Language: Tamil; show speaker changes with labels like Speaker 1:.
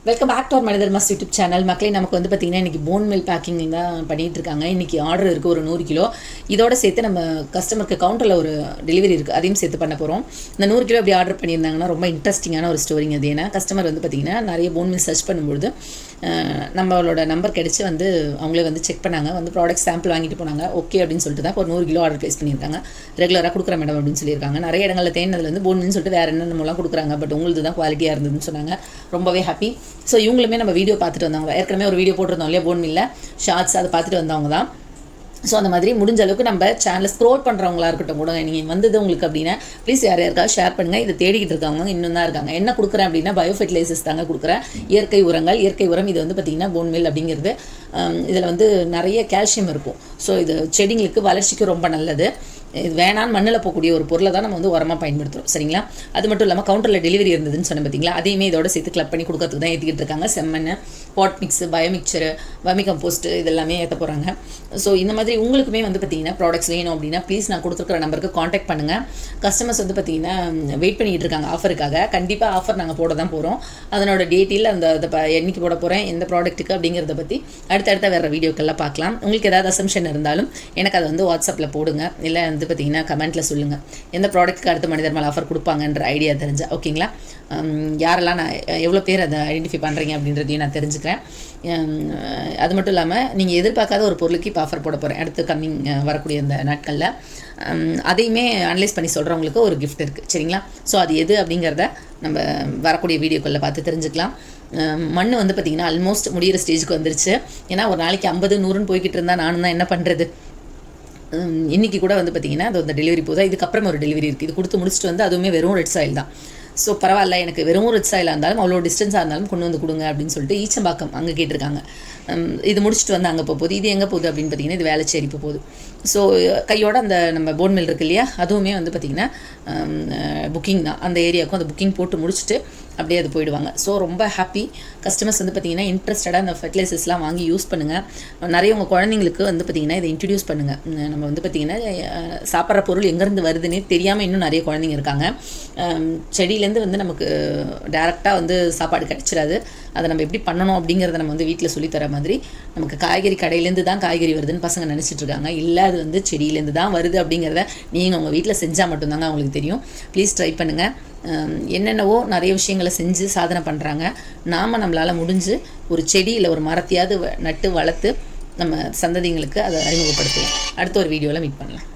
Speaker 1: வெல்கம் பேக் டு அவர் மனிதர் மாஸ் யூடியூப் சேனல். மக்களே, நமக்கு வந்து பார்த்திங்கன்னா இன்றைக்கி போன் மில் பேக்கிங் தான் பண்ணிகிட்டு இருக்காங்க. இன்றைக்கி ஆர்டர் இருக்குது ஒரு 100 கிலோ. இதோடு சேர்த்து நம்ம கஸ்டமருக்கு கவுண்டரில் ஒரு டெலிவரி இருக்குது, அதையும் சேர்த்து பண்ண போகிறோம். இந்த 100 கிலோ அப்படி ஆர்டர் பண்ணியிருந்தாங்கன்னா ரொம்ப இன்ட்ரெஸ்டிங்கான ஒரு ஸ்டோரிங்க அது. ஏன்னா கஸ்டமர் வந்து பார்த்திங்கன்னா நிறைய போன் மில் சர்ச் பண்ணும்பொழுது நம்மளோட நம்பர் கிடச்சி வந்து அவங்களே வந்து செக் பண்ணாங்க, வந்து ப்ராடக்ட் சாம்பிள் வாங்கிட்டு போனாங்க. ஓகே அப்படின்னு சொல்லிட்டு தான் ஒரு 100 கிலோ ஆர்டர் ப்ளேஸ் பண்ணியிருக்காங்க. ரெகுலராக கொடுக்குற மேடம் அப்படின்னு சொல்லியிருக்காங்க. நிறைய இடங்களில் தேனதில் வந்து போன் மில்னு சொல்லிட்டு வேறு என்னென்னலாம் கொடுக்குறாங்க, பட் உங்களுக்கு தான் குவாலிட்டியாக இருந்ததுன்னு சொன்னாங்க. ரொம்பவே ஹாப்பி. ஸோ இவங்களுமே நம்ம வீடியோ பார்த்துட்டு வந்தவங்க, ஏற்கனவே ஒரு வீடியோ போட்டிருந்தோம் இல்லையா போன் மில்ல ஷார்ட்ஸ், அதை பார்த்துட்டு வந்தவங்க தான். ஸோ அந்த மாதிரி முடிஞ்ச அளவுக்கு நம்ம சேனலை ஸ்க்ரோல் பண்ணுறவங்களா இருக்கட்டும் கூட, நீங்கள் வந்தது உங்களுக்கு அப்படின்னா ப்ளீஸ் யாருக்காவது ஷேர் பண்ணுங்கள். இதை தேடிக்கிட்டு இருக்கவங்க இன்னும் தான் இருக்காங்க. என்ன கொடுக்குறேன் அப்படின்னா பயோஃபெர்டிலைசர்ஸ் தாங்க கொடுக்குறேன். இயற்கை உரங்கள். இயற்கை உரம் இது வந்து பார்த்திங்கன்னா போன் மில் அப்படிங்கிறது இதில் வந்து நிறைய கால்சியம் இருக்கும். ஸோ இது செடிங்களுக்கு வளர்ச்சிக்கு ரொம்ப நல்லது. இது வேணான்னு மண்ணில் போகக்கூடிய ஒரு பொருளை தான் நம்ம வந்து உரமாக பயன்படுத்துகிறோம், சரிங்களா? அது மட்டும் இல்லாமல் கவுண்டரில் டெலிவரி இருந்ததுன்னு சொன்னேன் பார்த்தீங்களா, அதையுமே இதோட சேர்த்து கிளப் பண்ணி கொடுக்கறதுக்கு தான் ஏற்றிக்கிட்டு இருக்காங்க. செம்மண், பாட் மிக்ஸு, பயோமிக்சரு, வர்மி கம்போஸ்ட்டு இதெல்லாமே ஏற்ற போகிறாங்க. ஸோ இந்த மாதிரி உங்களுக்குமே வந்து பார்த்திங்கன்னா ப்ராடக்ட்ஸ் வேணும் அப்படின்னா ப்ளீஸ் நான் கொடுத்துருக்குற நம்பருக்கு காண்டாக்ட் பண்ணுங்கள். கஸ்டமர்ஸ் வந்து பார்த்திங்கன்னா வெயிட் பண்ணிகிட்டு இருக்காங்க ஆஃபருக்காக. கண்டிப்பாக ஆஃபர் நாங்கள் போட தான் போகிறோம். அதனோட டேட்டில் அந்த என்னைக்கு போட போகிறேன், எந்த ப்ராடக்ட்டுக்கு அப்படிங்கிறத பற்றி அடுத்தடுத்த வேறு வீடியோக்கெல்லாம் பார்க்கலாம். உங்களுக்கு ஏதாவது அசம்ஷன் இருந்தாலும் எனக்கு அதை வந்து வாட்ஸ்அப்பில் போடுங்க, இல்லை வந்து பார்த்தீங்கன்னா கமெண்ட்டில் சொல்லுங்கள். எந்த ப்ராடக்ட்டுக்கு அடுத்த மனிதர் மேலே ஆஃபர் கொடுப்பாங்கன்ற ஐடியா தெரிஞ்சா ஓகேங்களா? யாரெல்லாம் நான் எவ்வளோ பேர் அதை ஐடென்டிஃபை பண்ணுறீங்க அப்படின்றதையும் நான் தெரிஞ்சுக்கிறேன். அது மட்டும் இல்லாமல் நீங்கள் எதிர்பார்க்காத ஒரு பொருளுக்கு இப்போ ஆஃபர் போட போகிறேன் அடுத்து கம்மிங் வரக்கூடிய இந்த நாட்களில். அதையுமே அனலைஸ் பண்ணி சொல்கிறவங்களுக்கு ஒரு கிஃப்ட் இருக்குது, சரிங்களா? ஸோ அது எது அப்படிங்கிறத நம்ம வரக்கூடிய வீடியோக்களில் பார்த்து தெரிஞ்சுக்கலாம். மண் வந்து பார்த்திங்கன்னா ஆல்மோஸ்ட் முடிகிற ஸ்டேஜுக்கு வந்துருச்சு. ஏன்னா ஒரு நாளைக்கு 50 100ன்னு போய்கிட்டு இருந்தால் நானும் தான் என்ன பண்ணுறது. இன்றைக்கி கூட வந்து பார்த்திங்கன்னா அது அந்த டெலிவரி போதா, இதுக்கப்புறம் ஒரு டெலிவரி இருக்குது. இது கொடுத்து முடிச்சுட்டு வந்து அதுவுமே வெறும் ரெட் சாயில் தான். ஸோ பரவாயில்ல, எனக்கு வெறும் ரெட் சாயிலாக இருந்தாலும் அவ்வளோ டிஸ்டன்ஸாக இருந்தாலும் கொண்டு வந்து கொடுங்க அப்படின்னு சொல்லிட்டு ஈச்சம்பாக்கம் அங்கே கேட்டிருக்காங்க. இது முடிச்சுட்டு வந்து அங்கே போகுது. இது எங்கே போகுது அப்படின்னு பார்த்திங்கன்னா இது வேளச்சேரி போகுது. ஸோ கையோட அந்த நம்ம போன் மில் இருக்குது இல்லையா, அதுவுமே வந்து பார்த்திங்கன்னா புக்கிங் தான். அந்த ஏரியாவுக்கும் அந்த புக்கிங் போட்டு முடிச்சுட்டு அப்படியே அது போயிடுவாங்க. ஸோ ரொம்ப ஹாப்பி. கஸ்டமர்ஸ் வந்து பார்த்திங்கன்னா இன்ட்ரெஸ்டடாக அந்த ஃபெர்டிலைசர்ஸ்லாம் வாங்கி யூஸ் பண்ணுங்கள். நிறைய உங்கள் குழந்தைங்களுக்கு வந்து பார்த்திங்கன்னா இதை இன்ட்ரடியூஸ் பண்ணுங்கள். நம்ம வந்து பார்த்திங்கன்னா சாப்பிட்ற பொருள் எங்கேருந்து வருதுன்னே தெரியாமல் இன்னும் நிறைய குழந்தைங்க இருக்காங்க. செடியிலேருந்து வந்து நமக்கு டேரெக்டாக வந்து சாப்பாடு கிடச்சிடாது. அதை நம்ம எப்படி பண்ணணும் அப்படிங்கிறத நம்ம வந்து வீட்டில் சொல்லித்தர மாதிரி, நமக்கு காய்கறி கடையிலேருந்து தான் காய்கறி வருதுன்னு பசங்க நினச்சிட்ருக்காங்க. இல்லை, அது வந்து செடியிலேருந்து தான் வருது அப்படிங்கிறத நீங்கள் உங்கள் வீட்டில் செஞ்சால் மட்டும்தாங்க அவங்களுக்கு தெரியும். ப்ளீஸ் ட்ரை பண்ணுங்கள். என்னென்னவோ நிறைய விஷயங்களை செஞ்சு சாதனை பண்ணுறாங்க. நாம் நம்மளால் முடிஞ்சு ஒரு செடி இல்லை ஒரு மரத்தையாவது நட்டு வளர்த்து நம்ம சந்ததிங்களுக்கு அதை அறிமுகப்படுத்துவோம். அடுத்த ஒரு வீடியோவில் மீட் பண்ணலாம்.